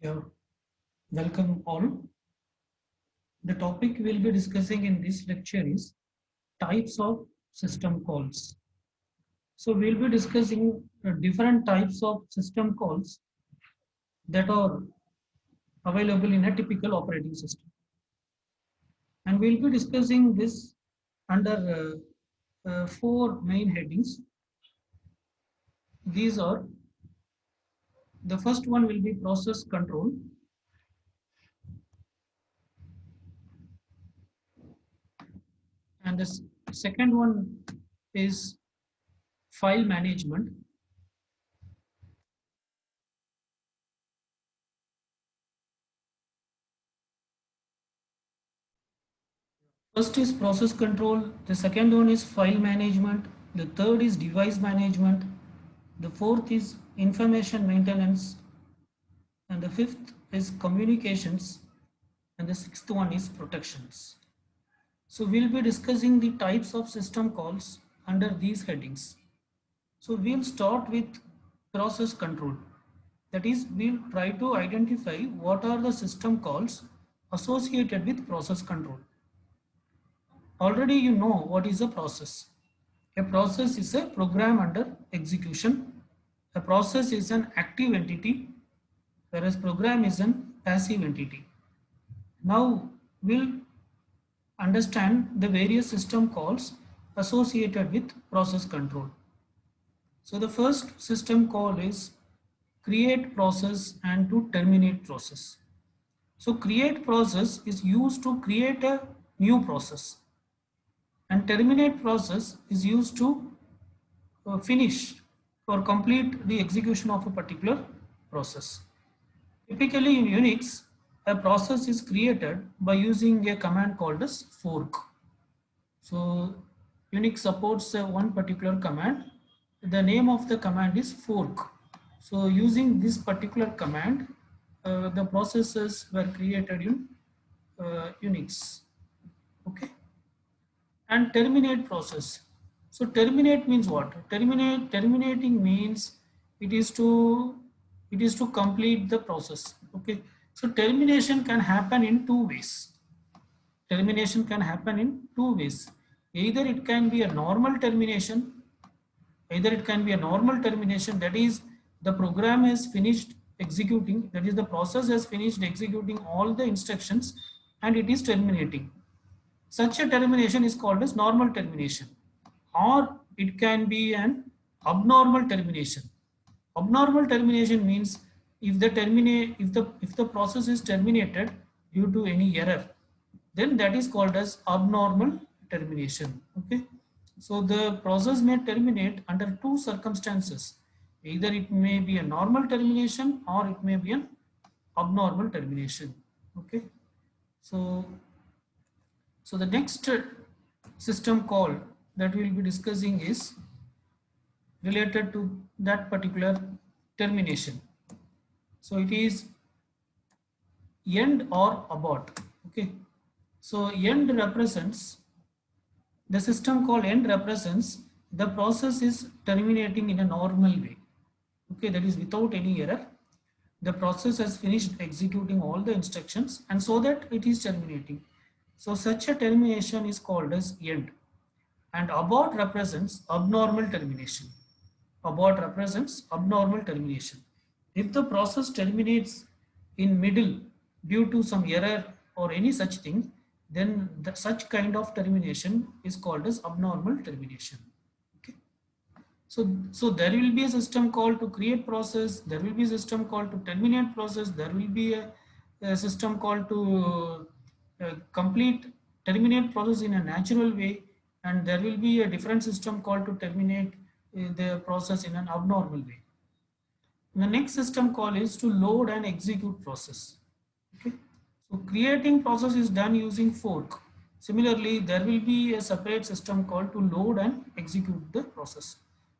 Yeah, welcome all. The topic we'll be discussing in this lecture is types of system calls. So we'll be discussing different types of system calls that are available in a typical operating system. And we'll be discussing this under four main headings. These are the first one will be process control, and the second one is file management. First is process control, the second one is file management, the third is device management, the fourth is information maintenance, and the fifth is communications, and the sixth one is protections. So we'll be discussing the types of system calls under these headings. So we'll start with process control. That is, we'll try to identify what are the system calls associated with process control. Already you know what is a process. A process is a program under execution. A process is an active entity, whereas program is an passive entity. Now we'll understand the various system calls associated with process control. So the first system call is create process and to terminate process. So create process is used to create a new process, and terminate process is used to finish or complete the execution of a particular process. Typically in Unix, a process is created by using a command called as fork. So Unix supports one particular command. The name of the command is fork. So using this particular command, the processes were created in Unix. Okay. And terminate process. So terminate means what? Terminating means it is to complete the process. Okay. So termination can happen in two ways. Termination can happen in two ways. Either it can be a normal termination, that is the program has finished executing, that is the process has finished executing all the instructions and it is terminating. Such a termination is called as normal termination, or it can be an abnormal termination. Abnormal termination means if the process is terminated due to any error, then that is called as abnormal termination. Okay, so the process may terminate under two circumstances. Either it may be a normal termination or it may be an abnormal termination. Okay, so the next system call that we will be discussing is related to that particular termination. So it is end or abort. Okay. So end represents, the system called end represents the process is terminating in a normal way. Okay, that is without any error. The process has finished executing all the instructions and so that it is terminating. So such a termination is called as end. And abort represents abnormal termination. Abort represents abnormal termination. If the process terminates in middle due to some error or any such thing, then such kind of termination is called as abnormal termination. Okay. So there will be a system call to create process, there will be a system call to terminate process, there will be a system call to complete terminate process in a natural way, and there will be a different system call to terminate the process in an abnormal way. The next system call is to load and execute process. Okay. So creating process is done using fork. Similarly, there will be a separate system called to load and execute the process.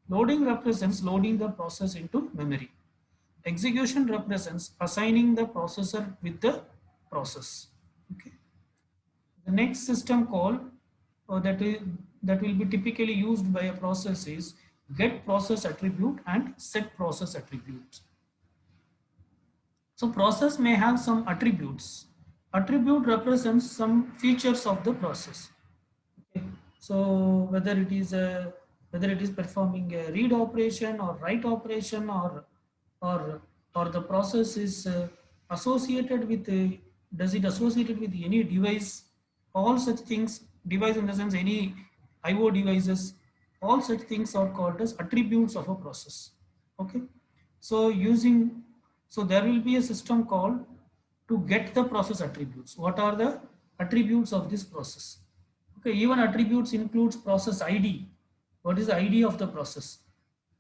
Loading represents loading the process into memory. Execution represents assigning the processor with the process. Okay. The next system call that will be typically used by a process is get process attribute and set process attribute. So process may have some attributes. Attribute represents some features of the process. Okay. So whether it is performing a read operation or write operation, or or the process is associated with does it associated with any device, all such things, device in the sense any IO devices, all such things are called as attributes of a process. Okay. So there will be a system called to get the process attributes. What are the attributes of this process? Okay, even attributes includes process ID. What is the ID of the process?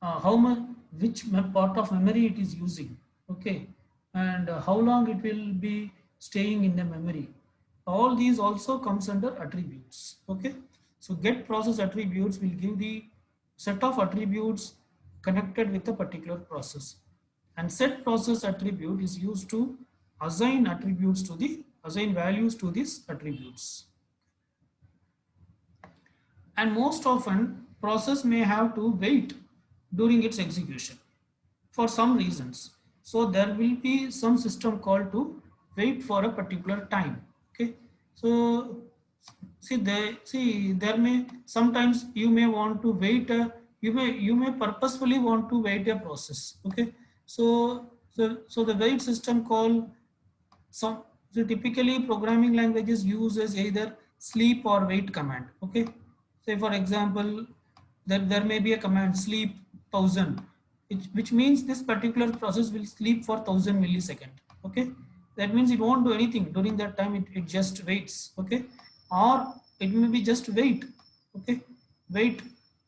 How much, which part of memory it is using? Okay, and how long it will be staying in the memory. All these also comes under attributes. Okay, so get process attributes will give the set of attributes connected with a particular process, and set process attribute is used to assign values to these attributes. And most often process may have to wait during its execution for some reasons. So there will be some system called to wait for a particular time. Okay, so there may sometimes you may want to wait you may purposefully want to wait a process. Okay, so the wait system call some, so typically programming languages uses either sleep or wait command. Okay, say for example, there may be a command sleep 1000, which means this particular process will sleep for 1000 millisecond. Okay, that means it won't do anything during that time, it just waits. Okay, or it may be just wait. Okay, wait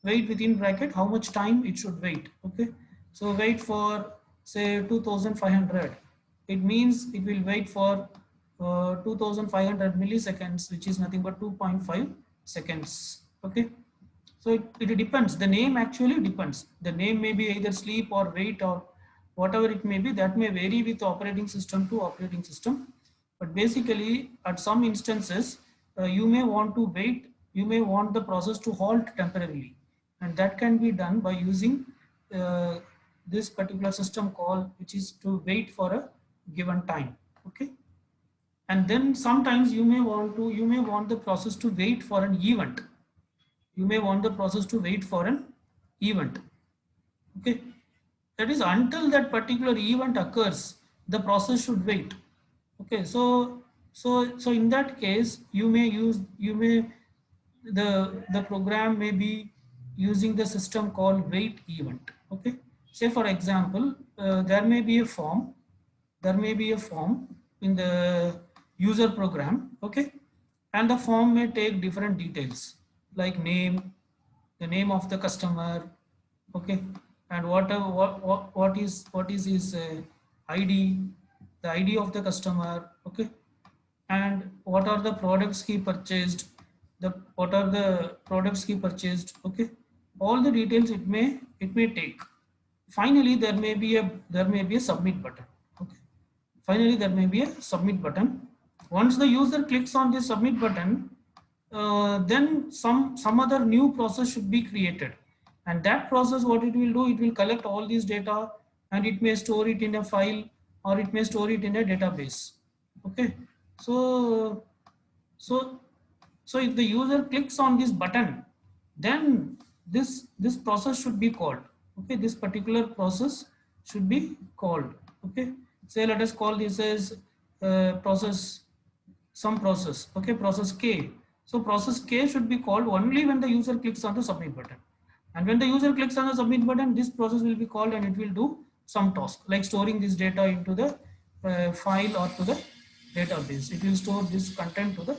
wait within bracket how much time it should wait. Okay, so wait for say 2500, it means it will wait for 2500 milliseconds, which is nothing but 2.5 seconds. Okay, so it depends, the name actually depends, the name may be either sleep or wait or whatever it may be, that may vary with operating system to operating system. But basically at some instances you may want to wait, you may want the process to halt temporarily, and that can be done by using uh, this particular system call, which is to wait for a given time. Okay, and then sometimes you may want the process to wait for an event, you may want the process to wait for an event. Okay, that is until that particular event occurs the process should wait. Okay, so in that case you may the program may be using the system called wait event. Okay, say for example there may be a form in the user program. Okay, and the form may take different details like name, the name of the customer. Okay, and what is his ID, the ID of the customer. Okay, and what are the products he purchased, the what are the products he purchased. Okay, all the details it may take. Finally there may be a submit button. Okay, finally there may be a submit button. Once the user clicks on the submit button, then some other new process should be created, and that process what it will do, it will collect all these data and it may store it in a file or it may store it in a database. Okay, so so so if the user clicks on this button, then this process should be called. Okay, this particular process should be called. Okay, say let us call this as process, some process. Okay, process K. So process K should be called only when the user clicks on the submit button, and when the user clicks on the submit button, this process will be called and it will do some task like storing this data into the file or to the database. It will store this content to the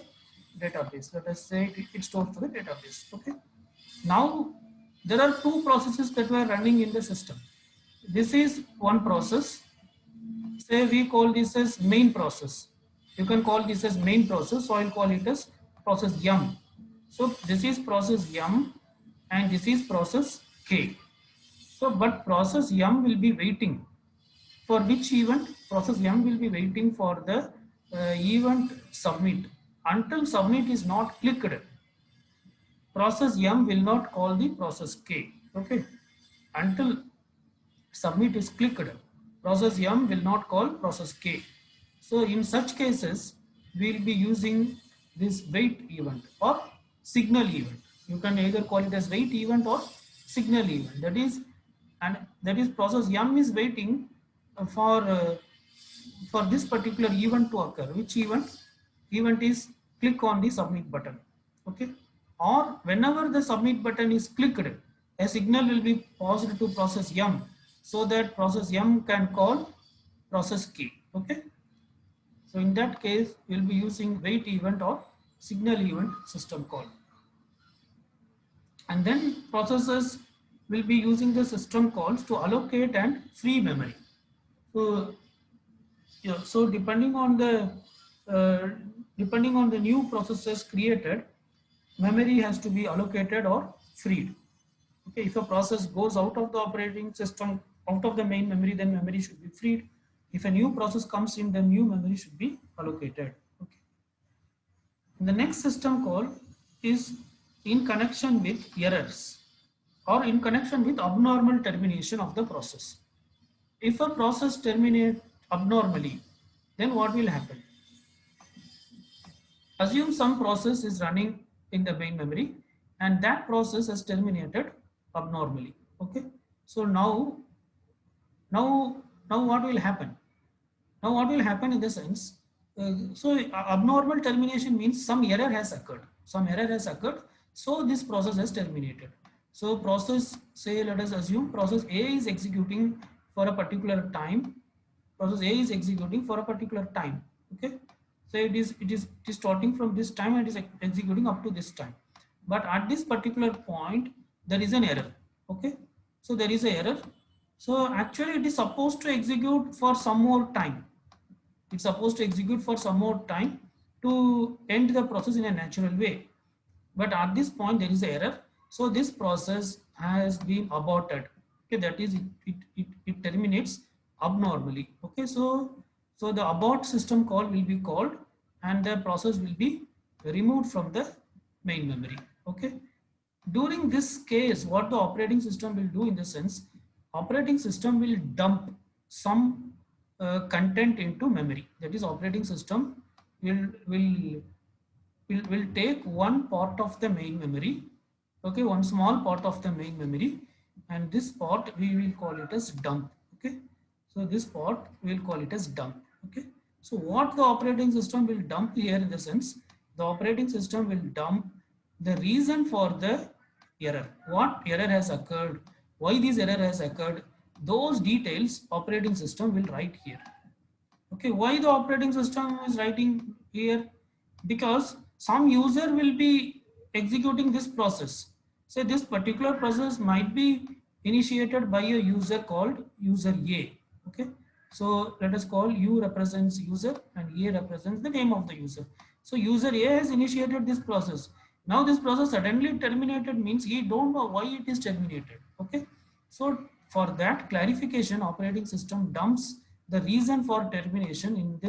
database. Let us say it stores to the database. Okay, now there are two processes that were running in the system. This is one process, say we call this as main process. You can call this as main process, so I'll call it as process M. So this is process M and this is process K. So but process M will be waiting for which event? Process M will be waiting for the event submit. Until submit is not clicked, process M will not call the process K. Okay, until submit is clicked. process M will not call process K. So in such cases, we will be using this wait event or signal event. You can either call it as wait event or signal event. That is process M is waiting for this particular event to occur. Which event? Event is click on the submit button. Okay. Or whenever the submit button is clicked, a signal will be passed to process M so that process M can call process K. Okay. So in that case, we'll be using wait event or signal event system call. And then processes will be using the system calls to allocate and free memory. So yeah, so uh, depending on the new processes created, memory has to be allocated or freed. Okay, if a process goes out of the operating system, out of the main memory, then memory should be freed. If a new process comes in, then new memory should be allocated. Okay. The next system call is in connection with errors or in connection with abnormal termination of the process. If a process terminates abnormally, then what will happen? Assume some process is running in the main memory and that process has terminated abnormally. Okay. So now, now what will happen? Now what will happen in the sense, abnormal termination means some error has occurred. Some error has occurred. So this process has terminated. So process, say, let us assume process A is executing for a particular time. Process A is executing for a particular time. Okay. So it is starting from this time and it is executing up to this time. But at this particular point, there is an error. Okay. So there is an error. So actually it is supposed to execute for some more time. It's supposed to execute for some more time to end the process in a natural way. But at this point there is an error. So this process has been aborted. Okay, that is it terminates abnormally. Okay, so the abort system call will be called and the process will be removed from the main memory. Okay. During this case, what the operating system will do in the sense, operating system will dump some content into memory. That is, operating system will take one part of the main memory, okay, one small part of the main memory, and this part we will call it as dump. Okay, so this part we will call it as dump. Okay, so what the operating system will dump here in the sense, the operating system will dump the reason for the error, what error has occurred, why this error has occurred, those details operating system will write here. Okay, why the operating system is writing here? Because some user will be executing this process. So this particular process might be initiated by a user called user A. Okay, so let us call U represents user and A represents the name of the user. So user A has initiated this process. Now this process suddenly terminated means he don't know why it is terminated. Okay, so for that clarification, operating system dumps the reason for termination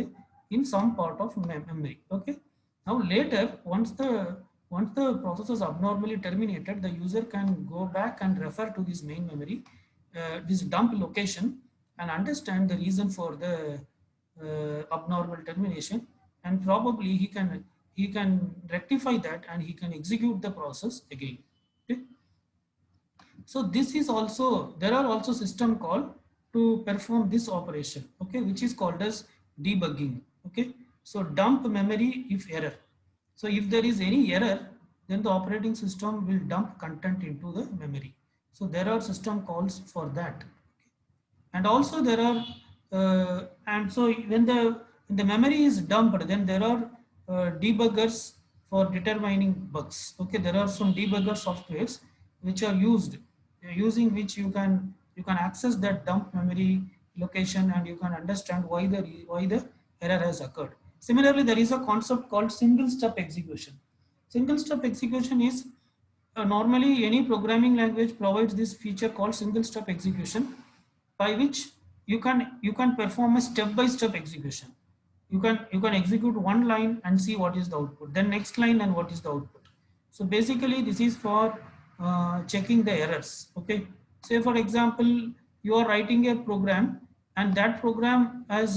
in some part of memory. Okay, now later once the process is abnormally terminated, the user can go back and refer to this main memory, this dump location, and understand the reason for the abnormal termination, and probably he can rectify that and he can execute the process again. Okay. So this is also, there are also system call to perform this operation, okay, which is called as debugging. Okay, so dump memory if error. So if there is any error, then the operating system will dump content into the memory. So there are system calls for that. And also there are and so when the memory is dumped, then there are debuggers for determining bugs. Okay, there are some debugger softwares which are used, using which you can access that dump memory location and you can understand why the error has occurred. Similarly, there is a concept called single step execution. Single step execution is normally any programming language provides this feature called single step execution, by which you can perform a step by step execution. You can execute one line and see what is the output, then next line and what is the output. So basically this is for checking the errors. Okay, say for example you are writing a program and that program has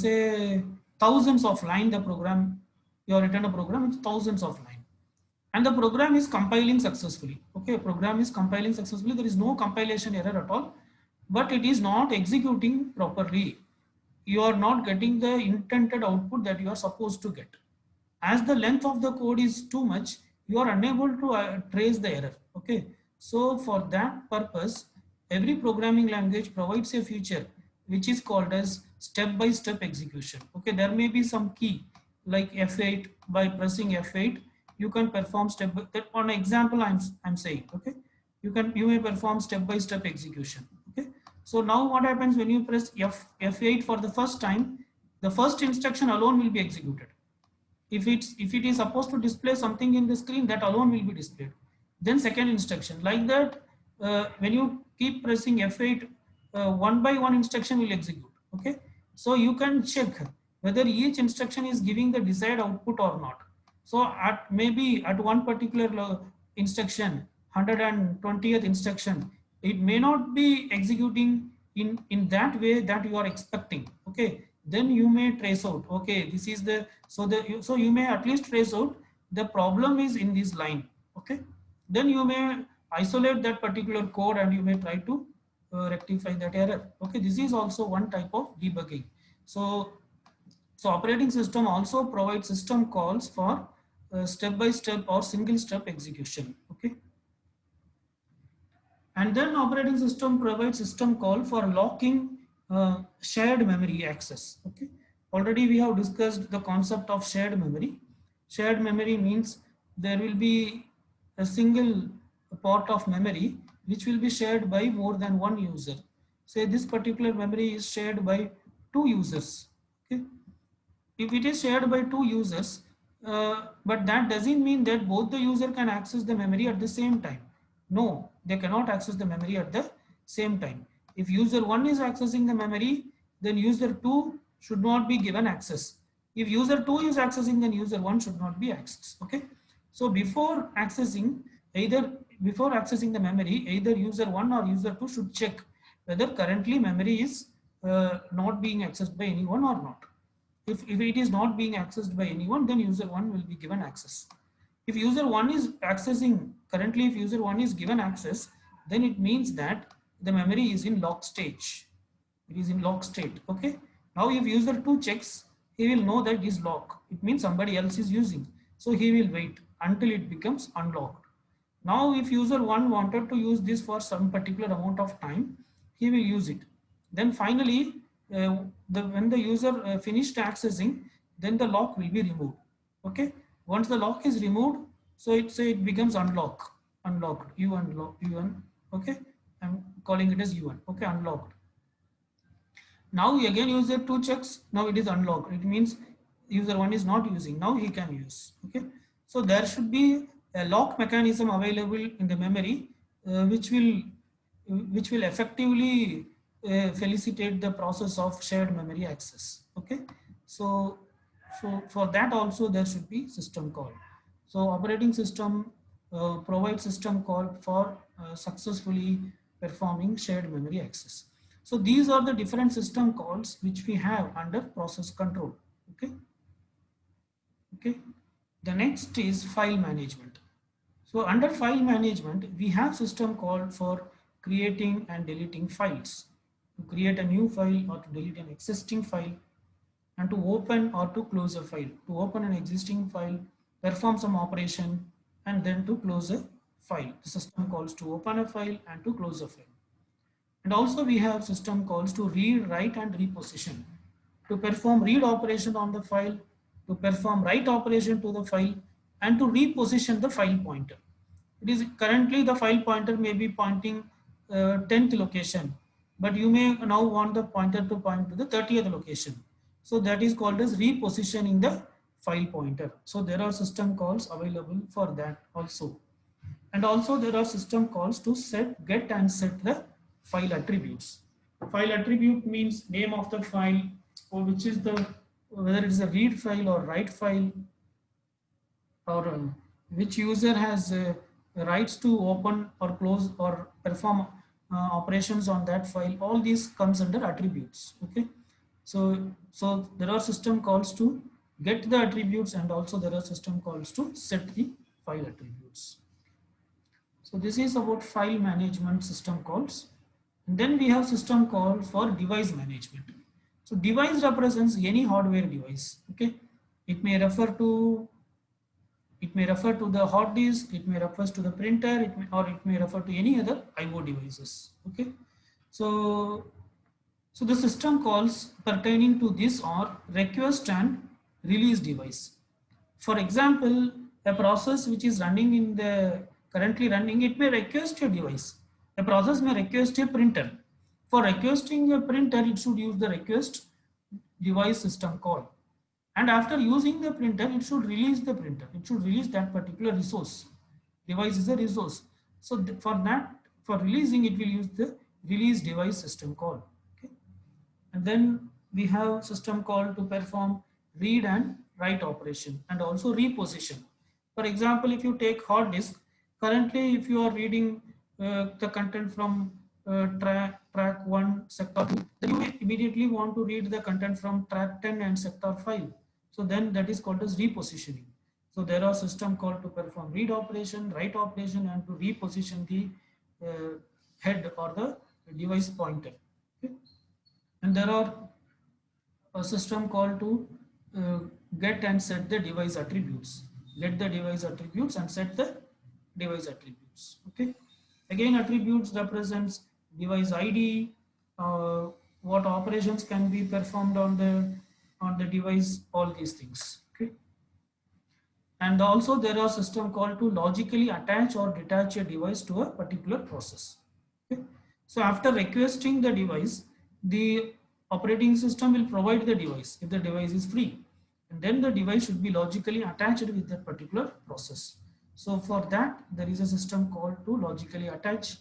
say thousands of line. The program, you have written a program with thousands of line, and the program is compiling successfully. Okay, program is compiling successfully, there is no compilation error at all, but it is not executing properly. You are not getting the intended output that you are supposed to get. As the length of the code is too much, you are unable to trace the error. Okay, so for that purpose, every programming language provides a feature which is called as step by step execution. Okay, there may be some key like F8. By pressing F8 you can perform step by that. On example I'm saying, okay, you may perform step by step execution. Okay, so now what happens when you press F8 for the first time, the first instruction alone will be executed. If it is supposed to display something in the screen, that alone will be displayed. Then second instruction, like that, when you keep pressing F8, one by one instruction will execute. Okay, so you can check whether each instruction is giving the desired output or not. So at maybe at one particular instruction, 120th instruction, it may not be executing in that way that you are expecting. Okay, then you may trace out, okay, this is the, so you may at least trace out the problem is in this line. Okay, then you may isolate that particular code and you may try to rectify that error. Okay, this is also one type of debugging. So operating system also provides system calls for step by step or single step execution. Okay, and then operating system provides system call for locking shared memory access. Okay, already we have discussed the concept of shared memory. Shared memory means there will be a single part of memory which will be shared by more than one user. Say this particular memory is shared by two users. Okay, if it is shared by two users, but that doesn't mean that both the user can access the memory at the same time. No, they cannot access the memory at the same time. If user 1 is accessing the memory, then user 2 should not be given access. If user 2 is accessing, then user 1 should not be accessed. Okay, so before accessing the memory, either user 1 or user 2 should check whether currently memory is not being accessed by anyone or not. If it is not being accessed by anyone, then user 1 will be given access. If user 1 is accessing, currently if user 1 is given access, then it means that the memory is in lock stage. It is in lock state. Okay, now if user 2 checks, he will know that it is lock. It means somebody else is using. So he will wait until it becomes unlocked. Now if user 1 wanted to use this for some particular amount of time, he will use it. Then finally, when the user finished accessing, then the lock will be removed. Okay, once the lock is removed, so it becomes unlocked. U unlock U1. Okay, I'm calling it as U1. Okay, unlocked. Now again user 2 checks, now it is unlocked. It means user 1 is not using, now he can use. Okay, so there should be a lock mechanism available in the memory which will effectively felicitate the process of shared memory access. Okay, so for that also there should be system call. So operating system provides system call for successfully performing shared memory access. So these are the different system calls which we have under process control. Okay, okay. The next is file management. So under file management, we have system call for creating and deleting files, to create a new file or to delete an existing file, and to open or to close a file, to open an existing file, perform some operation, and then to close a file. The system calls to open a file and to close a file. And also we have system calls to read, write, and reposition, to perform read operation on the file, to perform write operation to the file, and to reposition the file pointer. It is currently the file pointer may be pointing 10th location, but you may now want the pointer to point to the 30th location. So that is called as repositioning the file pointer. So there are system calls available for that also. And also there are system calls to get and set the file attributes. File attribute means name of the file, or which is the, whether it is a read file or write file, or which user has rights to open or close or perform operations on that file, all these comes under attributes. Okay, so there are system calls to get the attributes, and also there are system calls to set the file attributes. So this is about file management system calls. And then we have system call for device management. So device represents any hardware device. Okay, it may refer to the hard disk, it may refer to the printer, or it may refer to any other IO devices. Okay, so the system calls pertaining to this are request and release device. For example, a process which is running in the currently running, it may request a device. A process may request a printer. For requesting a printer, it should use the request device system call. And after using the printer, it should release the printer. It should release that particular resource. Device is a resource. So for releasing, it will use the release device system call. Okay. And then we have system call to perform read and write operation, and also reposition. For example, if you take hard disk, currently if you are reading the content from track 1 sector 2, then you may immediately want to read the content from track 10 and sector 5. So then that is called as repositioning. So there are system called to perform read operation, write operation, and to reposition the head or the device pointer. Okay. And there are a system called to get and set the device attributes. Get the device attributes and set the device attributes. Okay. Again, attributes represents device ID, what operations can be performed on the device, all these things. Okay. And also there are system called to logically attach or detach a device to a particular process. Okay. So after requesting the device, the operating system will provide the device if the device is free, and then the device should be logically attached with that particular process. So for that, there is a system called to logically attach,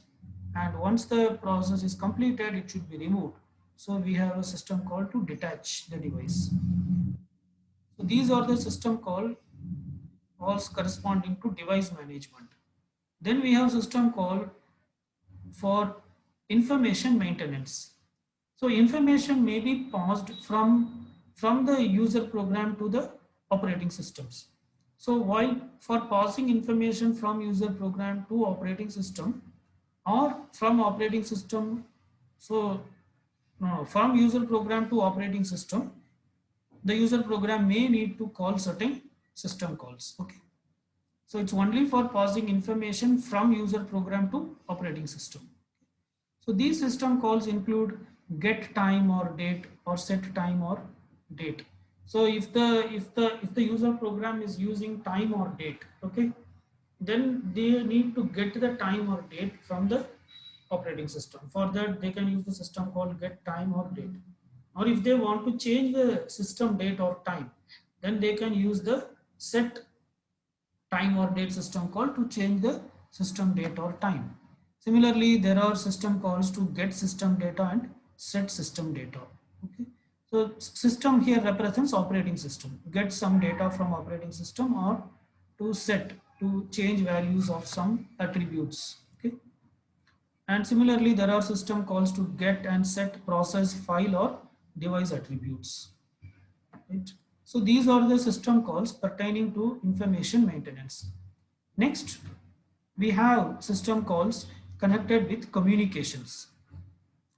and once the process is completed, it should be removed. So we have a system called to detach the device. So these are the system calls corresponding to device management. Then we have system call for information maintenance. So information may be passed from the user program to the operating systems. So while for passing information from user program to operating system, or from operating system, from user program to operating system, the user program may need to call certain system calls. Okay. So it's only for passing information from user program to operating system. So these system calls include get time or date, or set time or date. So if the user program is using time or date, okay, then they need to get the time or date from the operating system. For that, they can use the system called get time or date. Or if they want to change the system date or time, then they can use the set time or date system call to change the system date or time. Similarly, there are system calls to get system data and set system data. Okay. So system here represents operating system. Get some data from operating system, or to set, to change values of some attributes. Okay. And similarly, there are system calls to get and set process, file, or device attributes. Right. So these are the system calls pertaining to information maintenance. Next, we have system calls connected with communications.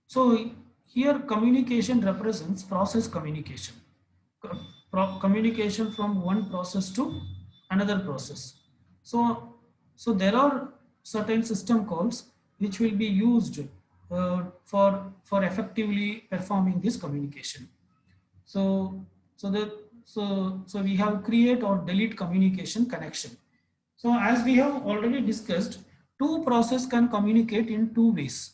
So here communication represents process communication. Communication from one process to another process. So there are certain system calls which will be used for effectively performing this communication. So we have create or delete communication connection. So as we have already discussed, two processes can communicate in two ways.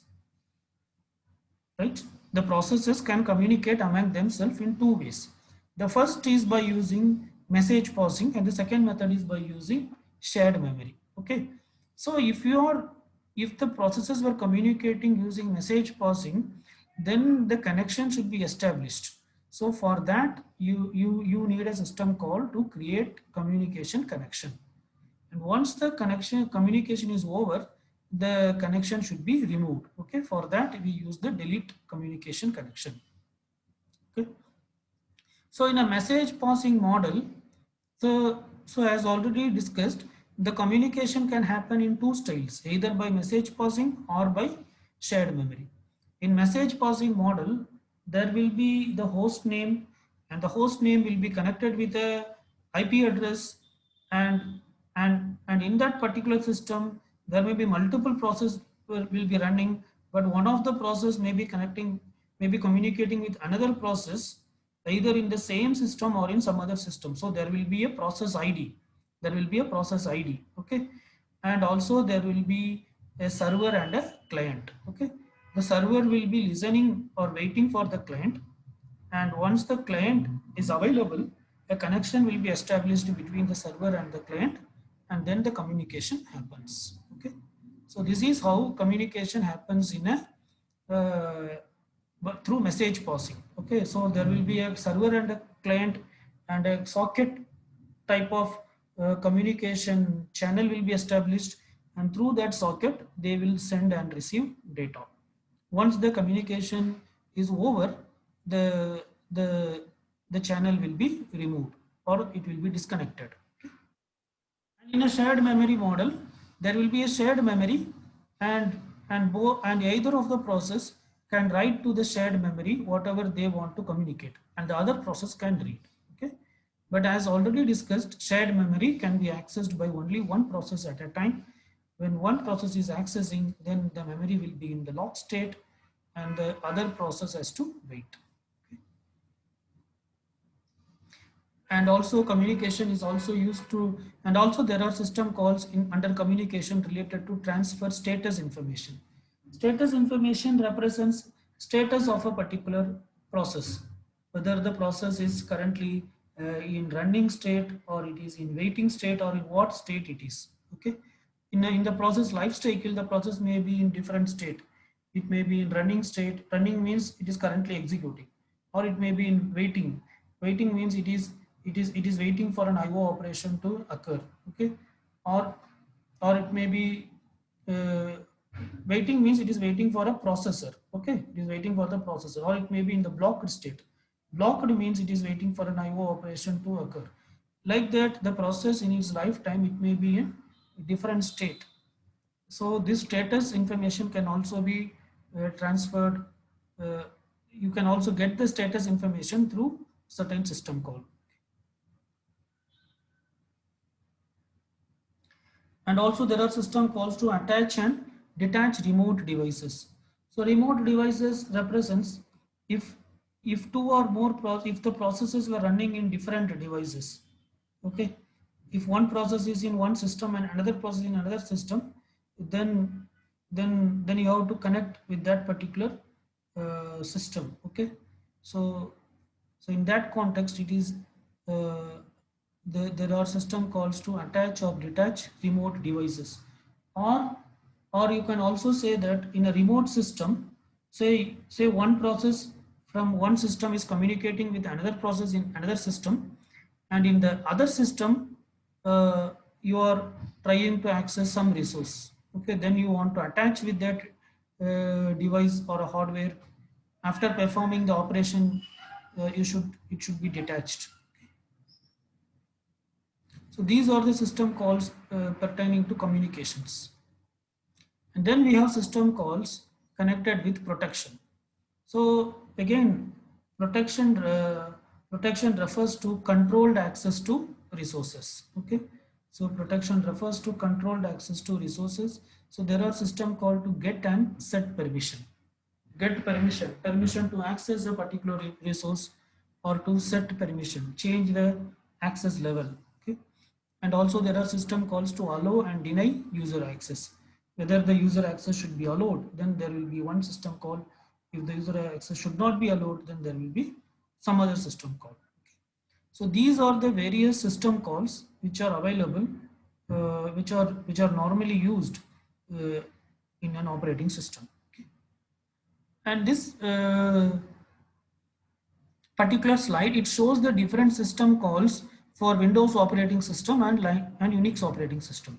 Right? The processes can communicate among themselves in two ways. The first is by using message passing, and the second method is by using shared memory. Okay. So if the processes were communicating using message passing, then the connection should be established. So for that, you need a system call to create communication connection. And once the communication is over, the connection should be removed. Okay, for that we use the delete communication connection. Okay, so in a message passing model, so as already discussed, the communication can happen in two styles, either by message passing or by shared memory. In message passing model, there will be the host name, and the host name will be connected with a IP address, and and in that particular system there may be multiple processes will be running, but one of the process may be connecting, may be communicating with another process, either in the same system or in some other system. So there will be a process ID. There will be a process ID. Okay. And also there will be a server and a client. Okay. The server will be listening or waiting for the client. And once the client is available, a connection will be established between the server and the client, and then the communication happens. Okay. So this is how communication happens in a but through message passing. Okay, so there will be a server and a client and a socket type of communication channel will be established, and through that socket they will send and receive data. Once the communication is over, the the the channel will be removed or it will be disconnected. And in a shared memory model, there will be a shared memory, and and either of the process can write to the shared memory whatever they want to communicate, and the other process can read. Okay, but as already discussed, shared memory can be accessed by only one process at a time. When one process is accessing, then the memory will be in the lock state, and the other process has to wait. And also communication is also used to, and also there are system calls in under communication related to transfer status information. Status information represents status of a particular process, whether the process is currently in running state, or it is in waiting state, or in what state it is. Okay, in the process life cycle, the process may be in different state. It may be in running state. Running means it is currently executing, or it may be in waiting. Waiting means it is waiting for an IO operation to occur. Okay, or it may be uh, waiting means it is waiting for a processor. Okay, it is waiting for the processor, or it may be in the blocked state. Blocked means it is waiting for an IO operation to occur. Like that, the process in its lifetime, it may be in different state. So this status information can also be transferred. Uh, you can also get the status information through certain system call. And also there are system calls to attach and detach remote devices. So remote devices represents if two or more if the processes were running in different devices. Okay, if one process is in one system and another process in another system, then then you have to connect with that particular system. Okay, so so in that context, it is there are system calls to attach or detach remote devices, or you can also say that in a remote system, say one process from one system is communicating with another process in another system, and in the other system you are trying to access some resource. Okay, then you want to attach with that device or a hardware. After performing the operation, it should be detached. So these are the system calls pertaining to communications. And then we have system calls connected with protection. So again, protection protection refers to controlled access to resources. Okay, so protection refers to controlled access to resources. So there are system called to get and set permission. Get permission to access a particular resource, or to set permission, change the access level. Okay, and also there are system calls to allow and deny user access. Whether the user access should be allowed, then there will be one system call. If the user access should not be allowed, then there will be some other system call. Okay. So these are the various system calls which are available, which are normally used in an operating system. Okay. And this particular slide, it shows the different system calls for Windows operating system and Unix operating system.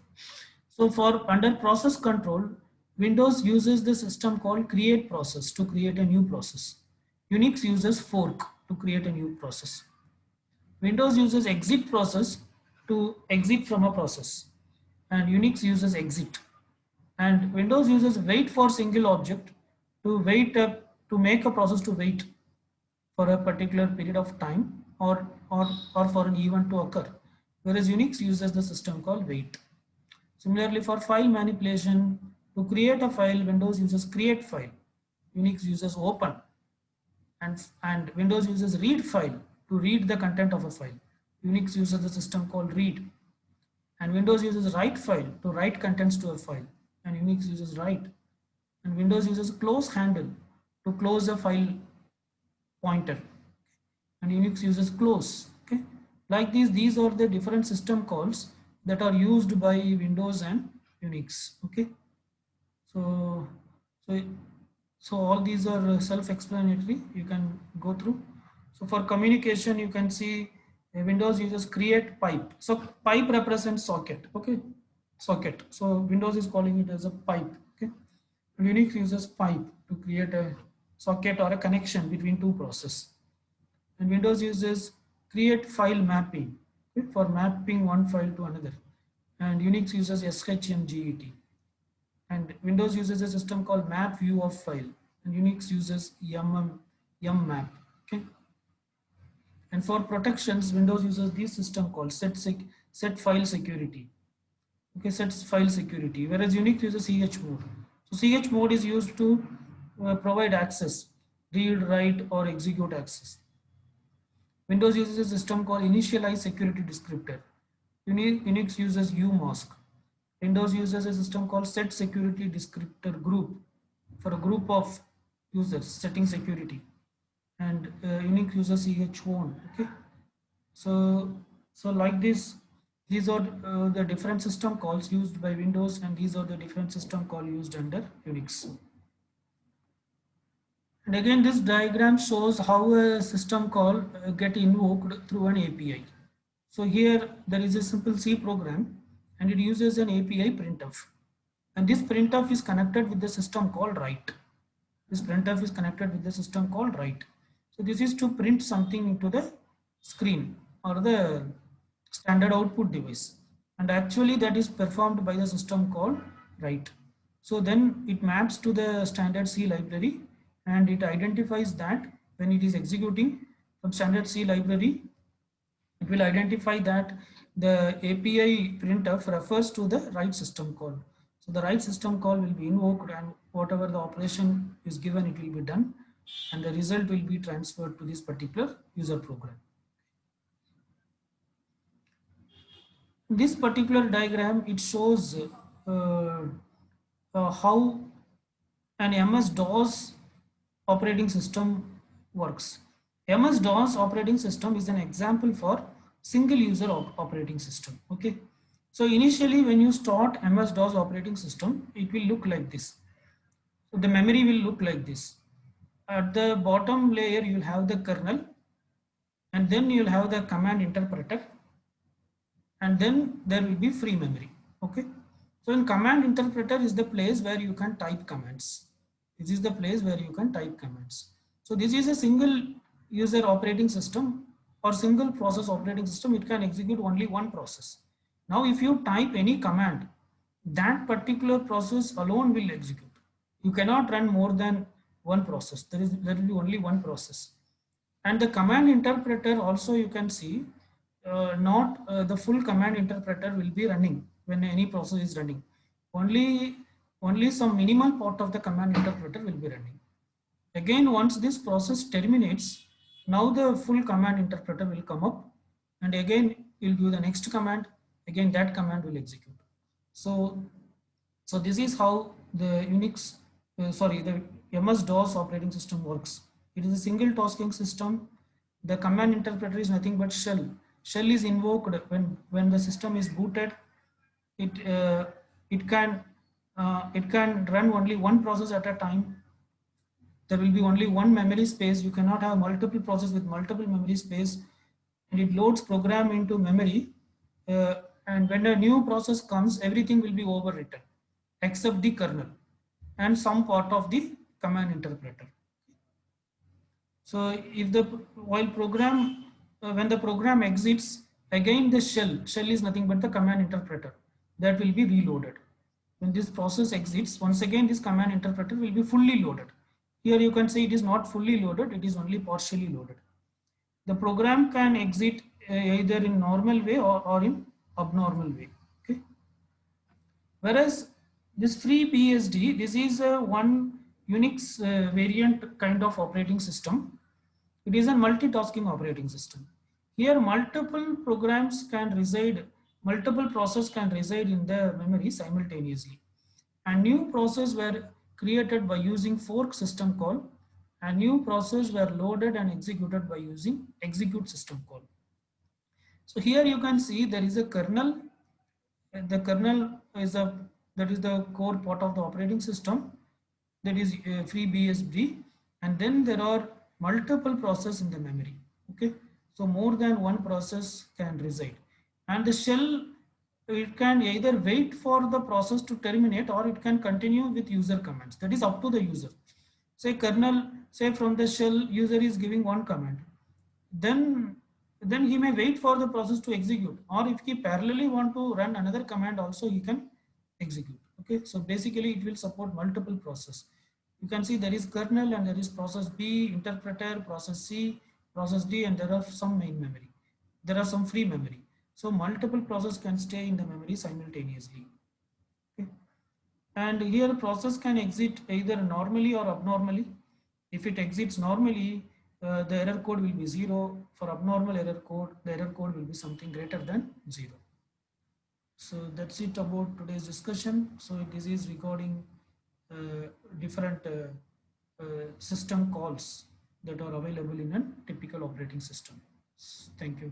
So for under process control, Windows uses the system called create process to create a new process. Unix uses fork to create a new process. Windows uses exit process to exit from a process, and Unix uses exit. And Windows uses wait for single object to to make a process to wait for a particular period of time or for an event to occur, whereas Unix uses the system called wait. Similarly, for file manipulation, to create a file, Windows uses create file, Unix uses open, and Windows uses read file to read the content of a file. Unix uses the system called read, and Windows uses write file to write contents to a file, and Unix uses write, and Windows uses close handle to close a file pointer, and Unix uses close. Okay, like these are the different system calls that are used by Windows and Unix. Okay, so so so all these are self-explanatory. You can go through. So for communication, you can see Windows uses create pipe. So pipe represents socket. Okay, socket. So Windows is calling it as a pipe. Okay, and Unix uses pipe to create a socket or a connection between two processes. And Windows uses create file mapping, okay, for mapping one file to another, and Unix uses shmget, and Windows uses a system called map view of file, and Unix uses ymmap. Okay, and for protections, Windows uses this system called set file security. Okay, sets file security, whereas Unix uses chmod. So chmod is used to provide access, read, write, or execute access. Windows uses a system called initialize security descriptor. Unix uses umask. Windows uses a system called set security descriptor group for a group of users setting security, and Unix uses chown. Okay, so like this, these are the different system calls used by Windows, and these are the different system call used under Unix. And again, this diagram shows how a system call get invoked through an API. So here there is a simple C program, and it uses an API printf. And this printf is connected with the system called write. This printf is connected with the system called write. So this is to print something into the screen or the standard output device. And actually that is performed by the system called write. So then it maps to the standard C library, and it identifies that when it is executing from standard C library, it will identify that the API printf refers to the write system call. So the write system call will be invoked, and whatever the operation is given, it will be done, and the result will be transferred to this particular user program. This particular diagram, it shows how an MS-DOS operating system works. MS-DOS operating system is an example for single user operating system. Okay, so initially when you start MS-DOS operating system, it will look like this. So the memory will look like this. At the bottom layer, you will have the kernel, and then you will have the command interpreter, and then there will be free memory. Okay, so in command interpreter is the place where you can type commands. This is the place where you can type commands. So this is a single user operating system or single process operating system. It can execute only one process. Now if you type any command, that particular process alone will execute. You cannot run more than one process. There will be only one process. And the command interpreter also, you can see, not the full command interpreter will be running when any process is running. Only some minimal part of the command interpreter will be running. Again, once this process terminates, now the full command interpreter will come up, and again you'll do the next command. Again, that command will execute. So this is how the the MS-DOS operating system works. It is a single tasking system. The command interpreter is nothing but shell. Shell is invoked when the system is booted. It can run only one process at a time. There will be only one memory space. You cannot have multiple processes with multiple memory space, and it loads program into memory and when a new process comes, everything will be overwritten except the kernel and some part of the command interpreter. So if the while program when the program exits, again the shell is nothing but the command interpreter that will be reloaded. When this process exits, once again this command interpreter will be fully loaded. Here you can see it is not fully loaded, it is only partially loaded. The program can exit either in normal way or in abnormal way. Okay. Whereas this FreeBSD, this is a one Unix variant kind of operating system. It is a multitasking operating system. Here multiple programs can reside, multiple processes can reside in the memory simultaneously. And new processes were created by using fork system call, and new processes were loaded and executed by using execute system call. So here you can see there is a kernel. The kernel is that is the core part of the operating system, that is FreeBSD, and then there are multiple processes in the memory. Okay, so more than one process can reside, and the shell, it can either wait for the process to terminate or it can continue with user commands. That is up to the user. Say kernel, say from the shell user is giving one command, then he may wait for the process to execute, or if he parallelly want to run another command also he can execute. Okay, so basically it will support multiple process. You can see there is kernel and there is process B, interpreter, process C, process D, and there are some main memory, there are some free memory. So multiple process can stay in the memory simultaneously. Okay. And here process can exit either normally or abnormally. If it exits normally, the error code will be 0. For abnormal error code, the error code will be something greater than 0. So that's it about today's discussion. So this is regarding different system calls that are available in a typical operating system. Thank you.